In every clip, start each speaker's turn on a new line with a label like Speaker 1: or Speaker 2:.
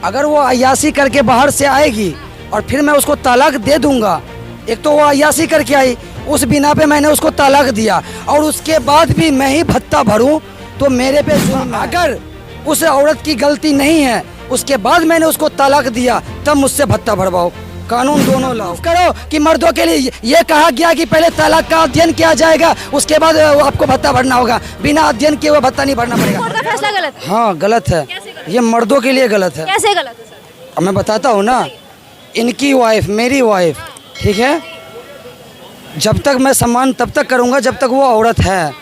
Speaker 1: अगर वो अय्याशी करके बाहर से आएगी और फिर मैं उसको तलाक दे दूंगा, एक तो वो अय्याशी करके आई, उस बिना पे मैंने उसको तलाक दिया और उसके बाद भी मैं ही भत्ता भरूं तो मेरे पे जुल्म है। अगर उस औरत की गलती नहीं है, उसके बाद मैंने उसको तलाक दिया, तब मुझसे भत्ता भरवाओ। कानून दोनों लाओ करो कि मर्दों के लिए ये कहा गया कि पहले तलाक का अध्ययन किया जाएगा, उसके बाद आपको भत्ता भरना होगा। बिना अध्ययन किए हुए भत्ता नहीं भरना पड़ेगा।
Speaker 2: कोर्ट का फैसला गलत है।
Speaker 1: हाँ गलत है, ये मर्दों के लिए गलत है।
Speaker 2: कैसे गलत है सर?
Speaker 1: अब मैं बताता हूँ ना, इनकी वाइफ मेरी वाइफ, ठीक है, जब तक मैं सम्मान तब तक करूँगा जब तक वो औरत है।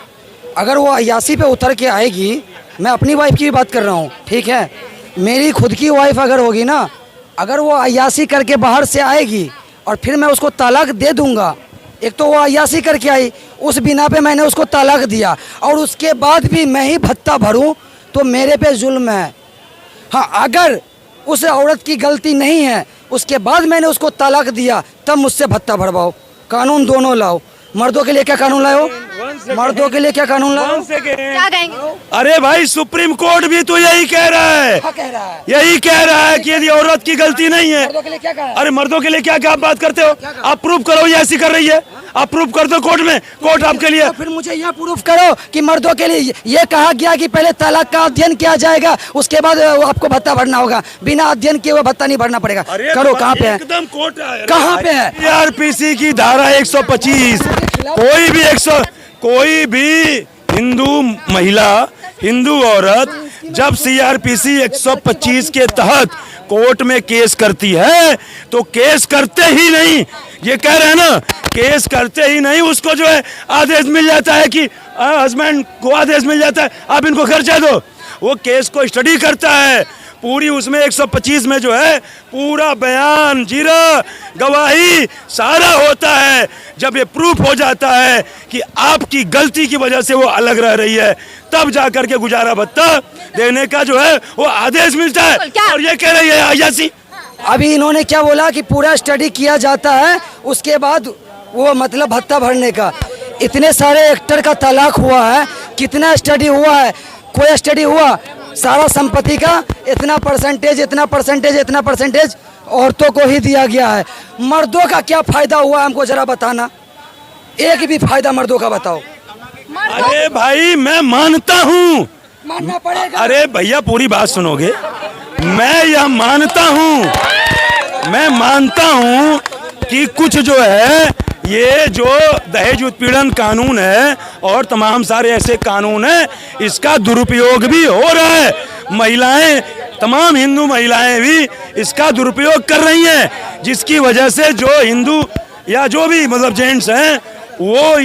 Speaker 1: अगर वो अय्याशी पे उतर के आएगी, मैं अपनी वाइफ की भी बात कर रहा हूँ, ठीक है, मेरी खुद की वाइफ अगर होगी ना, अगर वो अय्याशी करके बाहर से आएगी और फिर मैं उसको तलाक दे दूंगा, एक तो वो अय्याशी करके आई, उस बिना पे मैंने उसको तलाक दिया और उसके बाद भी मैं ही भत्ता भरूं तो मेरे पे जुल्म है। हाँ, अगर उस औरत की गलती नहीं है, उसके बाद मैंने उसको तलाक दिया, तब मुझसे भत्ता भरवाओ। कानून दोनों लाओ। मर्दों के लिए क्या कानून लाओ? मर्दों के लिए क्या कानून लाओ?
Speaker 2: क्या कहेंगे?
Speaker 3: अरे भाई, सुप्रीम कोर्ट भी तो यही कह रहा है,
Speaker 1: क्या कह रहा है?
Speaker 3: यही कह रहा है कि यदि औरत की गलती नहीं है।
Speaker 1: मर्दों के लिए क्या कहा है?
Speaker 3: अरे मर्दों के लिए क्या क्या आप बात करते हो? आप प्रूफ करो ये ऐसी कर रही है, आप प्रूफ कर दो कोर्ट में, कोर्ट आपके लिए।
Speaker 1: तो फिर मुझे यह प्रूफ करो कि मर्दों के लिए ये कहा गया कि पहले तलाक का अध्ययन किया जाएगा, उसके बाद आपको भत्ता भरना होगा। बिना अध्ययन किए हुए भत्ता नहीं भरना पड़ेगा। करो, कहाँ पे है?
Speaker 3: एकदम कोर्ट
Speaker 1: कहाँ पे है?
Speaker 3: सीआरपीसी की धारा 125, कोई भी हिंदू महिला, हिंदू औरत जब सीआरपीसी 125 के तहत कोर्ट में केस करती है तो केस करते ही नहीं, ये कह रहे हैं ना, केस करते ही नहीं उसको जो है आदेश मिल जाता है कि हस्बैंड को आदेश मिल जाता है आप इनको खर्चा दो। वो केस को स्टडी करता है पूरी, उसमें 125 में जो है पूरा बयान, जीरा, गवाही सारा होता है। जब ये प्रूफ हो जाता है कि आपकी गलती की वजह से वो अलग रह रही है, तब जाकर के गुजारा भत्ता देने का जो है वो आदेश मिलता है। और ये कह रही है अय्याशी।
Speaker 1: अभी इन्होंने क्या बोला कि पूरा स्टडी किया जाता है, उसके बाद वो मतलब भत्ता भरने का। इतने सारे एक्टर का तलाक हुआ है, कितना स्टडी हुआ है? कोई स्टडी हुआ? सारा संपत्ति का इतना परसेंटेज, इतना परसेंटेज, इतना परसेंटेज औरतों को ही दिया गया है। मर्दों का क्या फायदा हुआ हमको जरा बताना, एक भी फायदा मर्दों का बताओ।
Speaker 3: अरे भाई मैं मानता हूँ,
Speaker 1: मानना पड़ेगा।
Speaker 3: अरे भैया पूरी बात सुनोगे, मैं यह मानता हूँ कि कुछ जो है ये जो दहेज उत्पीड़न कानून है और तमाम सारे ऐसे कानून हैं, इसका दुरुपयोग भी हो रहा है। महिलाएं, तमाम हिंदू महिलाएं भी इसका दुरुपयोग कर रही हैं, जिसकी वजह से जो हिंदू या जो भी मतलब जेंट्स हैं वो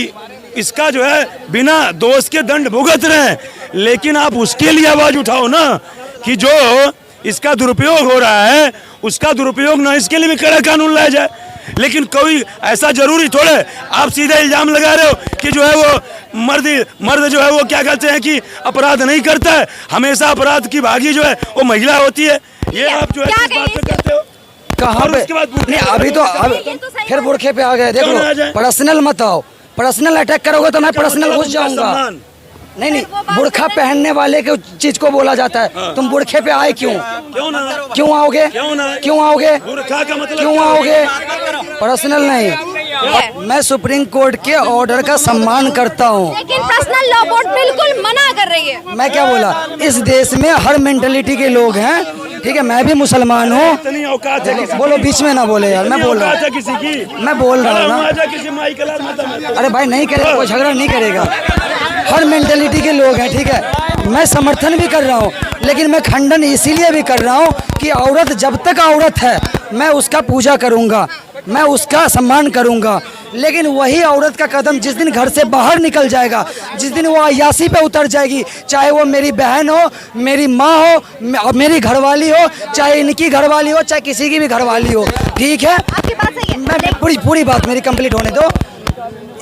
Speaker 3: इसका जो है बिना दोष के दंड भुगत रहे हैं। लेकिन आप उसके लिए आवाज उठाओ ना कि जो इसका दुरुपयोग हो रहा है उसका दुरुपयोग ना, इसके लिए भी कड़ा कानून लाया जाए। लेकिन कोई ऐसा जरूरी थोड़े आप सीधे इल्जाम लगा रहे हो कि जो है वो मर्द जो है वो क्या कहते हैं कि अपराध नहीं करता है, हमेशा अपराध की भागी जो है वो महिला होती है। ये आप जो है किस बात पे करते हो?
Speaker 1: कहाँ पे? नहीं, अभी तो फिर बुरखे पे आ गए। देखो, पर्सनल मत आओ, पर्सनल अटैक करोगे तो मैं पर्सनल घुस जाऊंगा। नहीं, बुरखा पहनने वाले के चीज को बोला जाता है। तुम बुरखे पे आए क्यों? क्यों आओगे? क्यों आओगे?
Speaker 3: बुरखा का मतलब
Speaker 1: क्यों आओगे? पर्सनल नहीं, मैं सुप्रीम कोर्ट के ऑर्डर का सम्मान करता हूँ।
Speaker 2: लेकिन पर्सनल लॉ बोर्ड बिल्कुल मना कर रही है।
Speaker 1: मैं क्या बोला, इस देश में हर मेंटेलिटी के लोग हैं, ठीक है, मैं भी मुसलमान हूँ।
Speaker 3: इतनी औकात है किसी
Speaker 1: बोलो, बीच में ना बोले यार, मैं बोल रहा हूँ,
Speaker 3: किसी की,
Speaker 1: मैं बोल रहा हूँ ना।
Speaker 3: किसी माई कलर मतलब
Speaker 1: अरे भाई नहीं करेगा, कोई झगड़ा नहीं करेगा। हर मेंटेलिटी के लोग हैं, ठीक है, मैं समर्थन भी कर रहा हूँ, लेकिन मैं खंडन इसीलिए भी कर रहा हूँ कि औरत जब तक औरत है मैं उसका पूजा करूँगा, मैं उसका सम्मान करूँगा। लेकिन वही औरत का कदम जिस दिन घर से बाहर निकल जाएगा, जिस दिन वो अय्याशी पे उतर जाएगी, चाहे वो मेरी बहन हो, मेरी माँ हो, मेरी घरवाली हो, चाहे इनकी घरवाली हो, चाहे किसी की भी घरवाली हो, ठीक है,
Speaker 2: आपकी बात सही है।
Speaker 1: मैं पूरी बात मेरी कंप्लीट होने दो।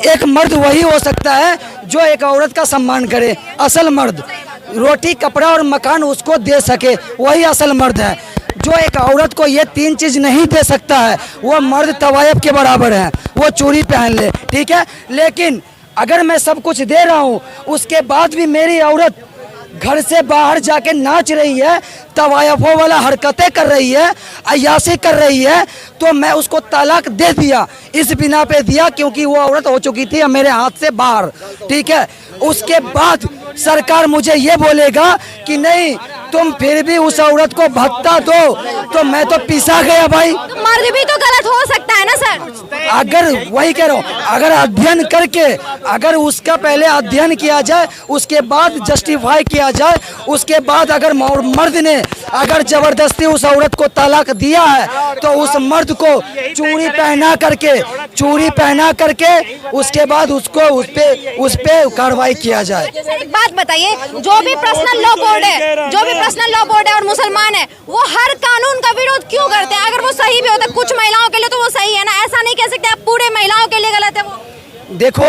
Speaker 1: एक मर्द वही हो सकता है जो एक औरत का सम्मान करे। असल मर्द रोटी, कपड़ा और मकान उसको दे सके, वही असल मर्द है। जो एक औरत को ये तीन चीज नहीं दे सकता है वो मर्द तवायब के बराबर है, वो चूड़ी पहन ले, ठीक है। लेकिन अगर मैं सब कुछ दे रहा हूँ उसके बाद भी मेरी औरत घर से बाहर जाके नाच रही है, तवायफों वाला हरकतें कर रही है, अय्याशी कर रही है, तो मैं उसको तलाक दे दिया। इस बिना पे दिया क्योंकि वो औरत हो चुकी थी मेरे हाथ से बाहर, ठीक है। उसके बाद सरकार मुझे ये बोलेगा कि नहीं तुम फिर भी उस औरत को भत्ता दो, तो मैं तो पिसा गया भाई।
Speaker 2: तो मर्द भी तो गलत हो सकता है ना सर।
Speaker 1: अगर वही कह रहा हूँ, अगर अध्ययन करके अगर उसका पहले अध्ययन किया जाए, उसके बाद जस्टिफाई किया जाए, उसके बाद अगर मर्द ने अगर जबरदस्ती उस औरत को तलाक दिया है तो उस मर्द को चूड़ी पहना करके उसके बाद उसको उस पे कार्रवाई किया जाए।
Speaker 2: सर एक बात बताइए, जो भी पर्सनल लॉ बोर्ड है और मुसलमान है, वो हर कानून का विरोध क्यों करते हैं? अगर वो सही भी होता है कुछ महिलाओं के लिए तो वो सही है ना, ऐसा नहीं कह सकते आप पूरे महिलाओं के लिए गलत है वो।
Speaker 1: देखो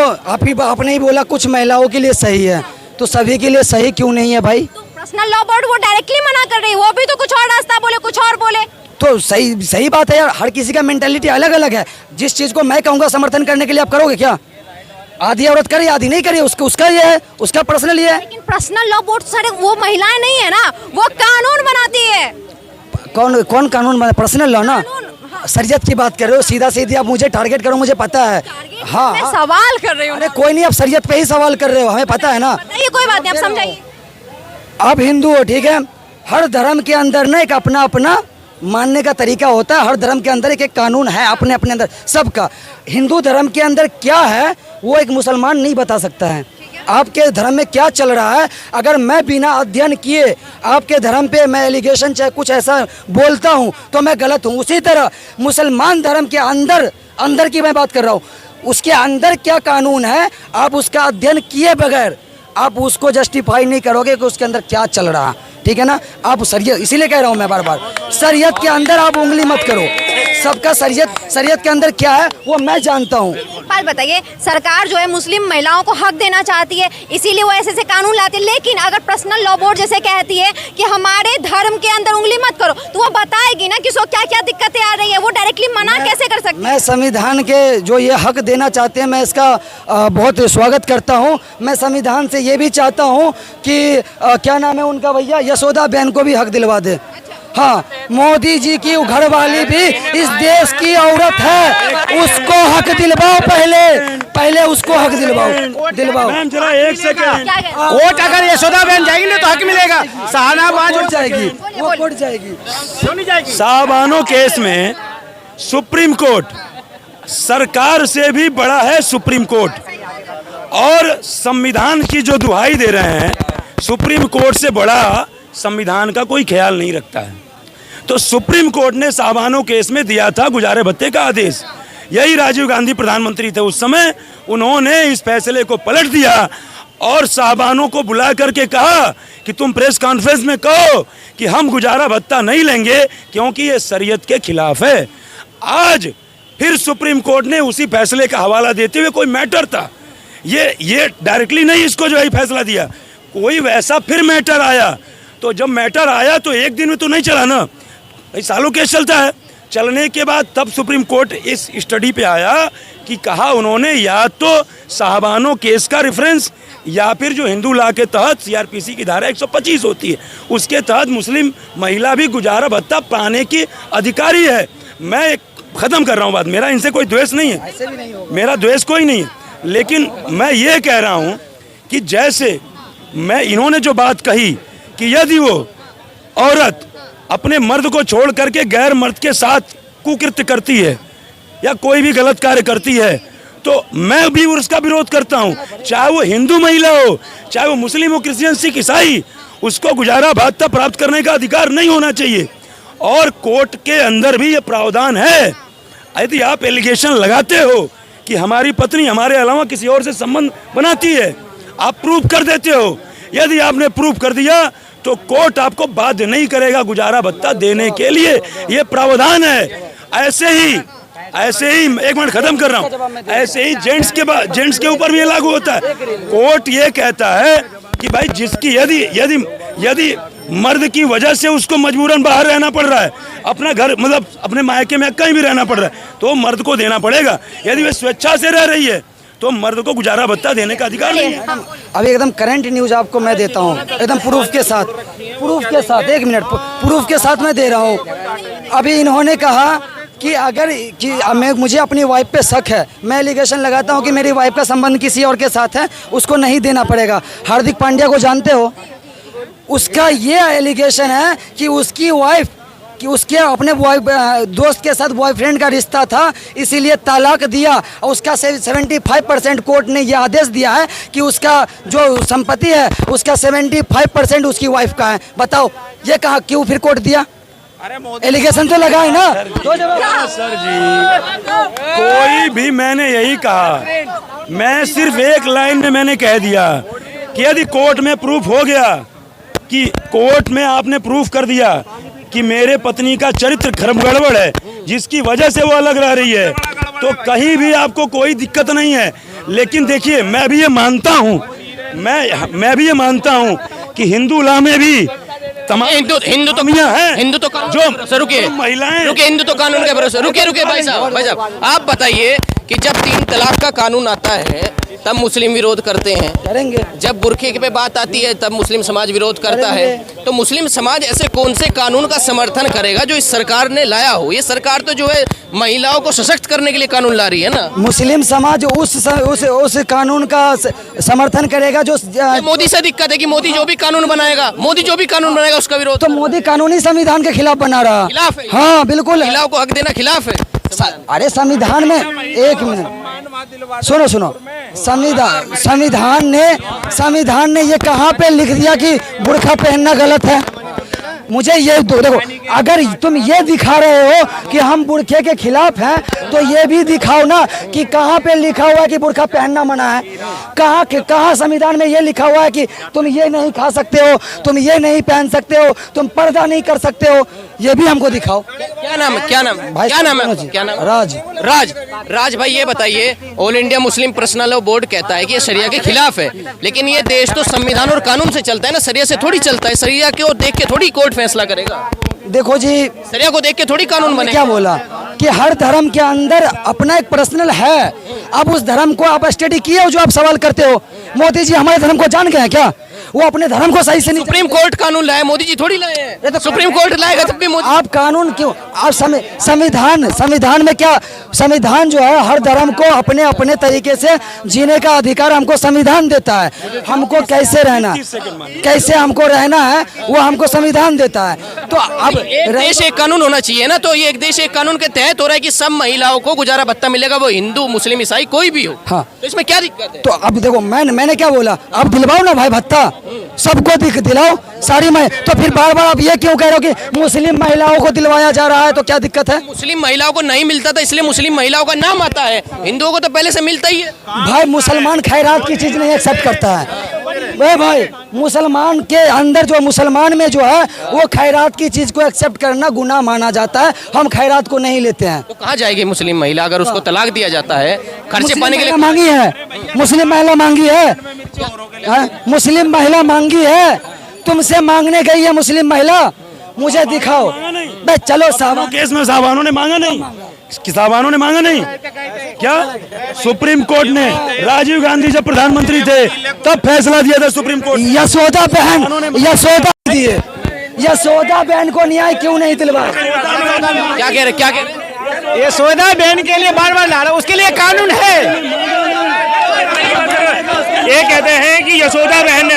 Speaker 1: आपने ही बोला कुछ महिलाओं के लिए सही है, तो सभी के लिए सही क्यों नहीं है भाई?
Speaker 2: तो पर्सनल लॉ बोर्ड वो डायरेक्टली मना कर रही है, वो भी तो कुछ और रास्ता बोले, कुछ और बोले।
Speaker 1: तो सही बात है यार, हर किसी का मेंटालिटी अलग अलग है। जिस चीज को मैं कहूँगा समर्थन करने के लिए आप करोगे क्या? आधी औरत करे आधी नहीं करे, उसका ये है, उसका पर्सनल ये है।
Speaker 2: लेकिन पर्सनल लॉ बोर्ड सर वो महिलाएं नहीं है ना, वो कानून बनाती है।
Speaker 1: कौन कानून बना? पर्सनल लॉ ना, शरीयत की बात कर रहे हो, सीधा सीधी आप मुझे टारगेट करो, मुझे पता है। हाँ
Speaker 2: मैं सवाल कर रही हूँ।
Speaker 1: अरे कोई नहीं, आप शरीयत पे ही सवाल कर रहे हो, हमें पता है ना।
Speaker 2: बताइए, कोई बात नहीं, आप समझाइए।
Speaker 1: आप हिंदू हो, ठीक है, हर धर्म के अंदर ना एक अपना अपना मानने का तरीका होता है। हर धर्म के अंदर एक कानून है अपने अपने अंदर सबका। हिंदू धर्म के अंदर क्या है वो एक मुसलमान नहीं बता सकता है। आपके धर्म में क्या चल रहा है, अगर मैं बिना अध्ययन किए आपके धर्म पे मैं एलिगेशन चाहे कुछ ऐसा बोलता हूँ तो मैं गलत हूँ। उसी तरह मुसलमान धर्म के अंदर की मैं बात कर रहा हूँ, उसके अंदर क्या कानून है, आप उसका अध्ययन किए बगैर आप उसको जस्टिफाई नहीं करोगे कि उसके अंदर क्या चल रहा है, ठीक है ना। आप शरीयत, इसीलिए कह रहा हूँ मैं बार बार, शरीयत के अंदर आप उंगली मत करो। सबका शरीयत के अंदर क्या है वो मैं जानता हूँ।
Speaker 2: बात बताइए, सरकार जो है मुस्लिम महिलाओं को हक देना चाहती है, इसीलिए वो ऐसे कानून लाती है, लेकिन अगर पर्सनल लॉ बोर्ड जैसे कहती है कि हमारे धर्म के अंदर उंगली मत करो, तो वो बताएगी ना कि उसको क्या क्या दिक्कतें आ रही है, वो डायरेक्टली मना कैसे कर सकती है?
Speaker 1: मैं संविधान के जो ये हक देना चाहते हैं मैं इसका बहुत स्वागत करता हूँ। मैं संविधान से ये भी चाहता हूँ कि क्या नाम है उनका भैया, यशोदा बहन को भी हक दिलवा दे। हाँ, मोदी जी की घरवाली भी इस देश की औरत है, उसको हक दिलवाओ, पहले उसको हक दिलवाओ।
Speaker 3: मैम जरा एक सेकंड,
Speaker 4: वोट अगर यशोदा बहन जाएगी ना तो हक मिलेगा, शाहनाबाज
Speaker 1: वोट जाएगी, वो वोट जाएगी।
Speaker 3: साहबानो केस में सुप्रीम कोर्ट सरकार से भी बड़ा है। सुप्रीम कोर्ट और संविधान की जो दुहाई दे रहे हैं, सुप्रीम कोर्ट से बड़ा संविधान का कोई ख्याल नहीं रखता है। तो सुप्रीम कोर्ट ने साहबानो केस में दिया था गुजारे भत्ते का आदेश। यही राजीव गांधी प्रधानमंत्री थे उस समय, उन्होंने इस फैसले को पलट दिया और साहबानों को बुला करके कहा कि तुम प्रेस कॉन्फ्रेंस में कहो कि हम गुजारा भत्ता नहीं लेंगे क्योंकि ये शरीयत के खिलाफ है। आज फिर सुप्रीम कोर्ट ने उसी फैसले का हवाला देते हुए, कोई मैटर था ये डायरेक्टली नहीं इसको जो है फैसला दिया, कोई वैसा फिर मैटर आया। तो जब मैटर आया तो एक दिन में तो नहीं चला ना, सालों केस चलता है। चलने के बाद तब सुप्रीम कोर्ट इस स्टडी पे आया कि कहा उन्होंने या तो साहबानो केस का रेफरेंस या फिर जो हिंदू लॉ के तहत सीआरपीसी की धारा 125 होती है उसके तहत मुस्लिम महिला भी गुजारा भत्ता पाने की अधिकारी है। मैं ख़त्म कर रहा हूँ बात, मेरा इनसे कोई द्वेष नहीं है, मेरा द्वेष कोई नहीं है, लेकिन मैं ये कह रहा हूँ कि जैसे मैं इन्होंने जो बात कही कि यदि वो औरत अपने मर्द को छोड़ करके गैर मर्द के साथ कुकृत्य करती है या कोई भी गलत कार्य करती है तो मैं भी उसका विरोध करता हूँ, चाहे वो हिंदू महिला हो, चाहे वो मुस्लिम हो, क्रिश्चियन, सिख, ईसाई, उसको गुजारा भत्ता प्राप्त करने का अधिकार नहीं होना चाहिए। और कोर्ट के अंदर भी ये प्रावधान है, यदि आप एलिगेशन लगाते हो कि हमारी पत्नी हमारे अलावा किसी और से संबंध बनाती है, आप प्रूव कर देते हो, यदि आपने प्रूव कर दिया तो कोर्ट आपको बाध्य नहीं करेगा गुजारा भत्ता देने के लिए, ये प्रावधान है। ऐसे ही एक मिनट खत्म कर रहा हूँ, ऐसे ही जेंट्स के ऊपर भी ये लागू होता है। कोर्ट ये कहता है कि भाई जिसकी यदि मर्द की वजह से उसको मजबूरन बाहर रहना पड़ रहा है, अपना घर मतलब अपने मायके में कहीं भी रहना पड़ रहा है, तो मर्द को देना पड़ेगा। यदि वह स्वेच्छा से रह रही है तो मर्द को गुजारा भत्ता देने का अधिकार नहीं है।
Speaker 1: अभी एकदम करंट न्यूज आपको मैं देता हूँ, एकदम प्रूफ के साथ, एक मिनट, प्रूफ के साथ मैं दे रहा हूँ। अभी इन्होंने कहा कि अगर मुझे अपनी वाइफ पे शक है, मैं एलिगेशन लगाता हूँ कि मेरी वाइफ का संबंध किसी और के साथ है, उसको नहीं देना पड़ेगा। हार्दिक पांड्या को जानते हो, उसका ये एलिगेशन है कि उसकी वाइफ कि उसके अपने दोस्त के साथ बॉयफ्रेंड का रिश्ता था, इसीलिए तलाक दिया। और उसका 75% कोर्ट ने यह आदेश दिया है कि उसका जो संपत्ति है उसका 75% उसकी वाइफ का है। बताओ ये कहाँ क्यों फिर कोर्ट दिया? एलिगेशन तो लगा है ना।
Speaker 3: सर जी, कोई भी, मैंने यही कहा, मैं सिर्फ एक लाइन में मैंने कह दिया कि यदि कोर्ट में प्रूफ हो गया कि कोर्ट में आपने प्रूफ कर दिया कि मेरे पत्नी का चरित्र खराब गड़बड़ है जिसकी वजह से वो अलग रह रही है, तो कहीं भी आपको कोई दिक्कत नहीं है। लेकिन देखिए, मैं भी ये मानता हूँ, मैं भी ये मानता हूँ कि हिंदू लॉ में भी तमाम
Speaker 5: हिंदू तो जो रुकिए
Speaker 3: महिलाएं,
Speaker 5: हिंदू तो कानून के भरोसे। रुकिए भाई साहब, आप बताइए कि जब 3 तलाक का कानून आता है तब मुस्लिम विरोध करते हैं,
Speaker 1: करेंगे।
Speaker 5: जब बुरखे पे बात आती है तब मुस्लिम समाज विरोध करता है। तो मुस्लिम समाज ऐसे कौन से कानून का समर्थन करेगा जो इस सरकार ने लाया हो? ये सरकार तो जो है महिलाओं को सशक्त करने के लिए कानून ला रही है ना।
Speaker 1: मुस्लिम समाज उस कानून का समर्थन करेगा जो
Speaker 5: मोदी से दिक्कत है कि मोदी जो भी कानून बनाएगा उसका विरोध।
Speaker 1: तो मोदी कानूनी संविधान के खिलाफ बना रहा।
Speaker 5: खिलाफ है।
Speaker 1: हाँ बिल्कुल,
Speaker 5: महिलाओं को हक देना खिलाफ है।
Speaker 1: अरे संविधान में, एक मिनट सुनो, संविधान ने ये कहाँ पे लिख दिया कि बुर्का पहनना गलत है? मुझे ये देखो, अगर तुम ये दिखा रहे हो कि हम बुर्के के खिलाफ हैं तो ये भी दिखाओ ना कि कहाँ पे लिखा हुआ है कि बुर्का पहनना मना है। कहाँ संविधान में ये लिखा हुआ है कि तुम ये नहीं खा सकते हो, तुम ये नहीं पहन सकते हो, तुम पर्दा नहीं कर सकते हो? ये भी हमको दिखाओ।
Speaker 5: क्या नाम भाई? क्या नाम? राज भाई, ये बताइए, all India Muslim personal law board कहता है कि ये शरिया के खिलाफ है, लेकिन ये देश तो संविधान और कानून से चलता है ना, शरिया से थोड़ी चलता है। शरिया को देख के थोड़ी कोर्ट फैसला करेगा।
Speaker 1: देखो जी,
Speaker 5: शरिया को देख के थोड़ी कानून बने।
Speaker 1: क्या बोला कि हर धर्म के अंदर अपना एक पर्सनल है। अब उस धर्म को आप स्टडी किए हो जो आप सवाल करते हो। मोदी जी हमारे धर्म को जान गए हैं क्या? वो अपने धर्म को सही से नहीं।
Speaker 5: सुप्रीम कोर्ट कानून लाया, मोदी जी थोड़ी लाए हैं। ये तो सुप्रीम कोर्ट लाएगा तब भी मोदी।
Speaker 1: आप कानून क्यों? आप संविधान में क्या, संविधान जो है हर धर्म को अपने अपने तरीके से जीने का अधिकार हमको संविधान देता है। हमको कैसे रहना, कैसे हमको रहना है वो हमको संविधान देता है। तो अब
Speaker 5: एक देश एक कानून होना चाहिए ना। तो ये एक देश एक कानून के तहत हो रहा है कि सब महिलाओं को गुजारा भत्ता मिलेगा, वो हिंदू मुस्लिम ईसाई कोई भी हो।
Speaker 1: हाँ,
Speaker 5: तो इसमें क्या दिक्कत है?
Speaker 1: तो अब देखो, मैंने क्या बोला, अब दिलवाओ ना भाई भत्ता, सबको दिलाओ सारी तो फिर बार बार आप ये क्यों कह रहे हो कि मुस्लिम महिलाओं को दिलवाया जा रहा है? तो क्या दिक्कत है?
Speaker 5: मुस्लिम महिलाओं को नहीं मिलता था इसलिए मुस्लिम महिलाओं का नाम आता है, हिंदुओं को तो पहले से मिलता ही है।
Speaker 1: भाई मुसलमान खैरात की चीज नहीं एक्सेप्ट करता है। भाई मुसलमान के अंदर जो मुसलमान में जो है वो खैरात की चीज को एक्सेप्ट करना गुनाह माना जाता है। हम खैरात को नहीं लेते हैं।
Speaker 5: तो कहाँ जाएगी मुस्लिम महिला अगर उसको तलाक दिया जाता है? खर्चे पाने के लिए
Speaker 1: मांगी है, मुस्लिम महिला मांगी है, मुस्लिम महिला मांगी है, तुमसे मांगने गई है मुस्लिम महिला, मुझे दिखाओ। भाई चलो साहब,
Speaker 3: केस में साहबानों ने मांगा नहीं, साहबानों ने मांगा नहीं क्या? सुप्रीम कोर्ट ने, राजीव गांधी जब प्रधानमंत्री थे तब फैसला दिया था सुप्रीम कोर्ट।
Speaker 1: यशोदा बहन को न्याय क्यों नहीं दिलवाया?
Speaker 5: क्या कह रहे?
Speaker 4: यशोदा बहन के लिए बार बार ला रहा, उसके लिए कानून है।
Speaker 6: ये कहते हैं कि यशोदा बहन,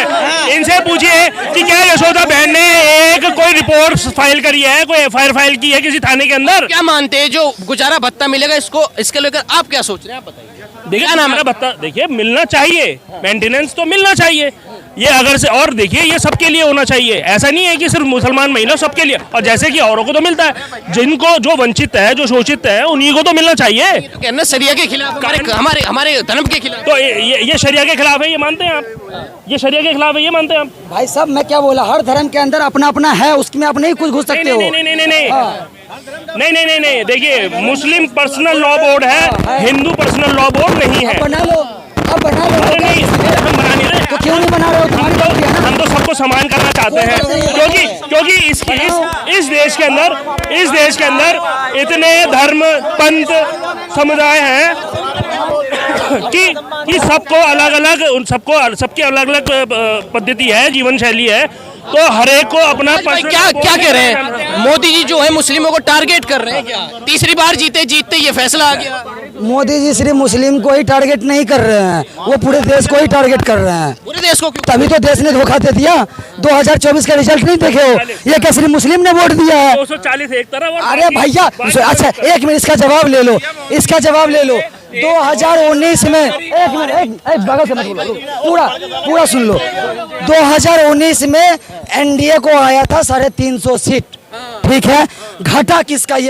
Speaker 6: इनसे पूछिए कि क्या यशोदा बहन ने एक कोई रिपोर्ट फाइल करी है, कोई एफआईआर फाइल की है किसी थाने के अंदर?
Speaker 5: क्या मानते हैं जो गुजारा भत्ता मिलेगा इसके लेकर आप क्या सोच रहे हैं? आप बताइए।
Speaker 6: देखिए नाम है भत्ता, देखिए मिलना चाहिए, मेंटेनेंस तो मिलना चाहिए ये, अगर से, और देखिए ये सबके लिए होना चाहिए। ऐसा नहीं है कि सिर्फ मुसलमान महिला, सबके लिए। और जैसे कि औरों को तो मिलता है, जिनको जो वंचित है, जो शोषित है, उन्हीं को तो मिलना चाहिए।
Speaker 5: तो कहना शरिया के खिलाफ, हमारे धर्म के खिलाफ।
Speaker 6: तो ये शरिया के खिलाफ है, ये मानते हैं आप? ये शरिया के खिलाफ है, ये मानते हैं आप?
Speaker 1: भाई साहब मैं क्या बोला, हर धर्म के अंदर अपना अपना है, उसमें आप नहीं कुछ घुस सकते हो।
Speaker 6: नहीं, देखिए मुस्लिम पर्सनल लॉ बोर्ड है, हिंदू पर्सनल लॉ बोर्ड नहीं है।
Speaker 1: बना लो, अब बना लो।
Speaker 6: नहीं, हम बना नहीं रहे।
Speaker 1: तो क्यों नहीं बना रहे हो?
Speaker 6: हम तो सबको समान करना चाहते हैं, क्योंकि इस देश के अंदर इतने धर्म पंथ समुदाय हैं कि सबको अलग अलग सबकी अलग अलग पद्धति है, जीवन शैली है, तो हर एक को अपना
Speaker 5: भाई क्या क्या कह रहे हैं? मोदी जी जो है मुस्लिमों को टारगेट कर रहे हैं क्या? तीसरी बार जीते ये फैसला आ गया।
Speaker 1: मोदी जी सिर्फ मुस्लिम को ही टारगेट नहीं कर रहे हैं, वो पूरे देश को ही टारगेट कर रहे हैं।
Speaker 5: पूरे देश को क्यों?
Speaker 1: तभी तो देश ने धोखा दे दिया। 2024 का रिजल्ट नहीं देखे हो? ये क्या सिर्फ मुस्लिम ने वोट दिया है?
Speaker 6: 240 एक तरफ और
Speaker 1: अरे भैया अच्छा एक मिनट इसका जवाब ले लो, इसका जवाब ले लो। 2019 में एक मिनट एक बगल से मत बोलो, पूरा सुन लो। 2019 में एनडीए को आया था 350 सीट, ठीक है? घटा किसका ये